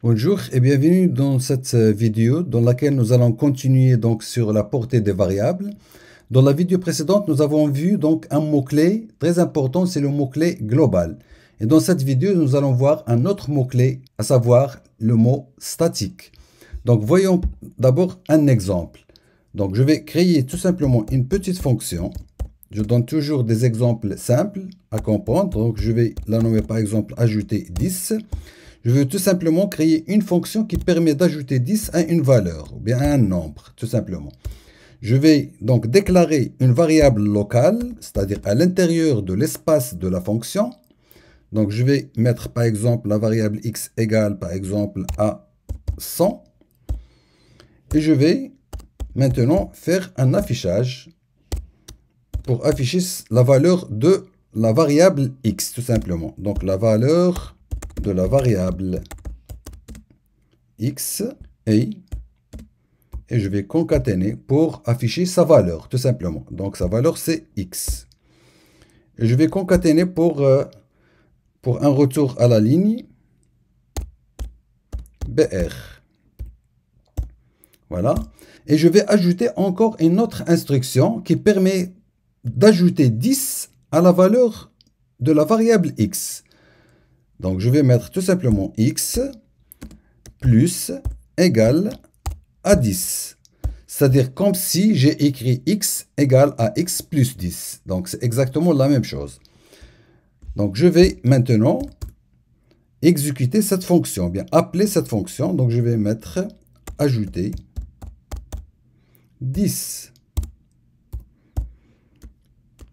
Bonjour et bienvenue dans cette vidéo dans laquelle nous allons continuer donc sur la portée des variables. Dans la vidéo précédente, nous avons vu donc un mot-clé très important, c'est le mot-clé global. Et dans cette vidéo, nous allons voir un autre mot-clé, à savoir le mot statique. Donc voyons d'abord un exemple. Donc je vais créer tout simplement une petite fonction. Je donne toujours des exemples simples à comprendre. Donc je vais la nommer par exemple ajouter 10. Je veux tout simplement créer une fonction qui permet d'ajouter 10 à une valeur, ou bien à un nombre, tout simplement. Je vais donc déclarer une variable locale, c'est-à-dire à l'intérieur de l'espace de la fonction. Donc je vais mettre par exemple la variable x égale par exemple à 100. Et je vais maintenant faire un affichage pour afficher la valeur de la variable x, tout simplement. Donc la valeur de la variable x et je vais concaténer pour afficher sa valeur, tout simplement. Donc sa valeur c'est x. Et je vais concaténer pour un retour à la ligne br. Voilà. Et je vais ajouter encore une autre instruction qui permet d'ajouter 10 à la valeur de la variable x. Donc, je vais mettre tout simplement x plus égale à 10. C'est-à-dire comme si j'ai écrit x égale à x plus 10. Donc, c'est exactement la même chose. Donc, je vais maintenant exécuter cette fonction, bien appeler cette fonction. Donc, je vais mettre ajouter 10.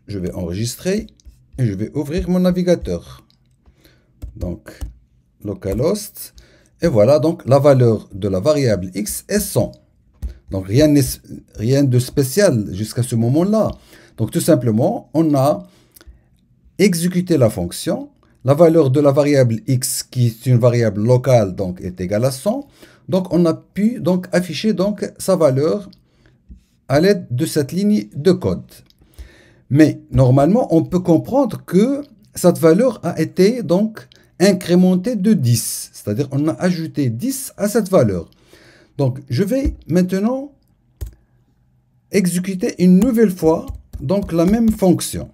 Je vais enregistrer et je vais ouvrir mon navigateur. Donc, localhost. Et voilà, donc la valeur de la variable x est 100. Donc, rien de spécial jusqu'à ce moment-là. Donc, tout simplement, on a exécuté la fonction. La valeur de la variable x, qui est une variable locale, donc est égale à 100. Donc, on a pu donc afficher donc sa valeur à l'aide de cette ligne de code. Mais normalement, on peut comprendre que cette valeur a été donc incrémentée de 10. C'est-à-dire on a ajouté 10 à cette valeur. Donc, je vais maintenant exécuter une nouvelle fois donc la même fonction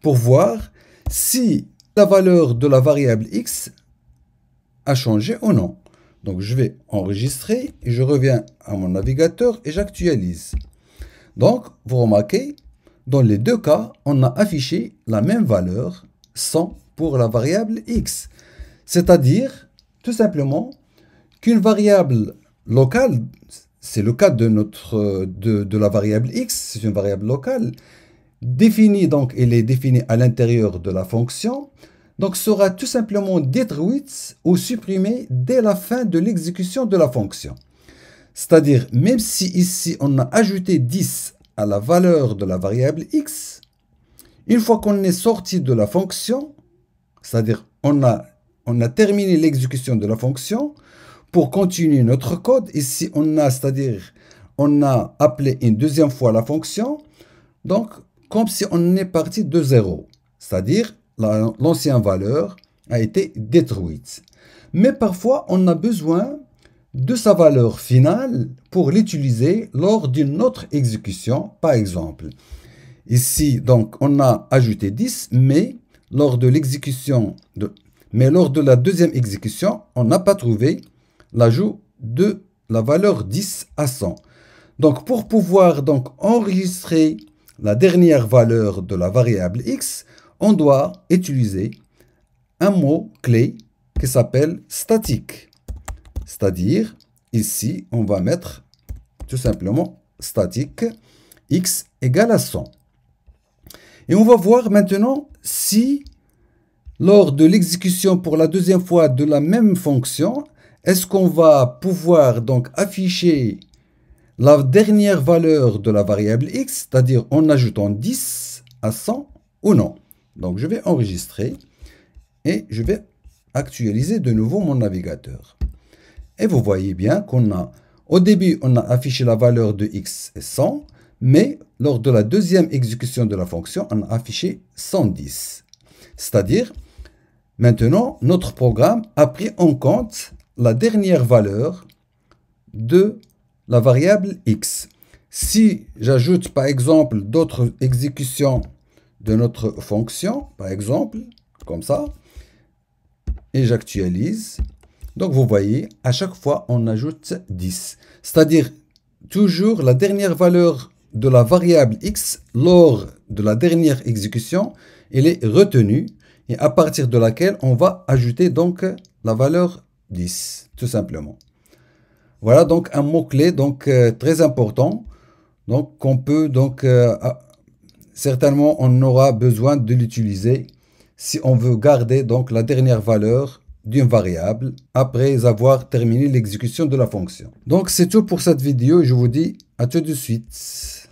pour voir si la valeur de la variable x a changé ou non. Donc, je vais enregistrer et je reviens à mon navigateur et j'actualise. Donc, vous remarquez, dans les deux cas, on a affiché la même valeur, 100 pour la variable x. C'est-à-dire, tout simplement, qu'une variable locale, c'est le cas de la variable x, c'est une variable locale, définie, donc elle est définie à l'intérieur de la fonction, donc sera tout simplement détruite ou supprimée dès la fin de l'exécution de la fonction. C'est-à-dire, même si ici on a ajouté 10 à la valeur de la variable x, une fois qu'on est sorti de la fonction, c'est-à-dire on a terminé l'exécution de la fonction, pour continuer notre code, ici on a appelé une deuxième fois la fonction, donc comme si on est parti de 0, c'est-à-dire l'ancienne valeur a été détruite. Mais parfois on a besoin de sa valeur finale pour l'utiliser lors d'une autre exécution, par exemple. Ici, donc, on a ajouté 10, mais lors de la deuxième exécution, on n'a pas trouvé l'ajout de la valeur 10 à 100. Donc, pour pouvoir donc enregistrer la dernière valeur de la variable x, on doit utiliser un mot-clé qui s'appelle statique. C'est-à-dire, ici, on va mettre tout simplement statique x égale à 100. Et on va voir maintenant si, lors de l'exécution pour la deuxième fois de la même fonction, est-ce qu'on va pouvoir donc afficher la dernière valeur de la variable x, c'est-à-dire en ajoutant 10 à 100 ou non. Donc, je vais enregistrer et je vais actualiser de nouveau mon navigateur. Et vous voyez bien au début, on a affiché la valeur de x est 100, mais lors de la deuxième exécution de la fonction, on a affiché 110. C'est-à-dire, Maintenant, notre programme a pris en compte la dernière valeur de la variable x. Si j'ajoute par exemple d'autres exécutions de notre fonction, par exemple, comme ça, et j'actualise, donc vous voyez, à chaque fois, on ajoute 10. C'est-à-dire, toujours la dernière valeur de la variable x lors de la dernière exécution, elle est retenue et à partir de laquelle on va ajouter donc la valeur 10, tout simplement. Voilà donc un mot-clé donc très important, donc qu'on peut donc certainement on aura besoin de l'utiliser si on veut garder donc la dernière valeur d'une variable après avoir terminé l'exécution de la fonction. Donc c'est tout pour cette vidéo et je vous dis à tout de suite.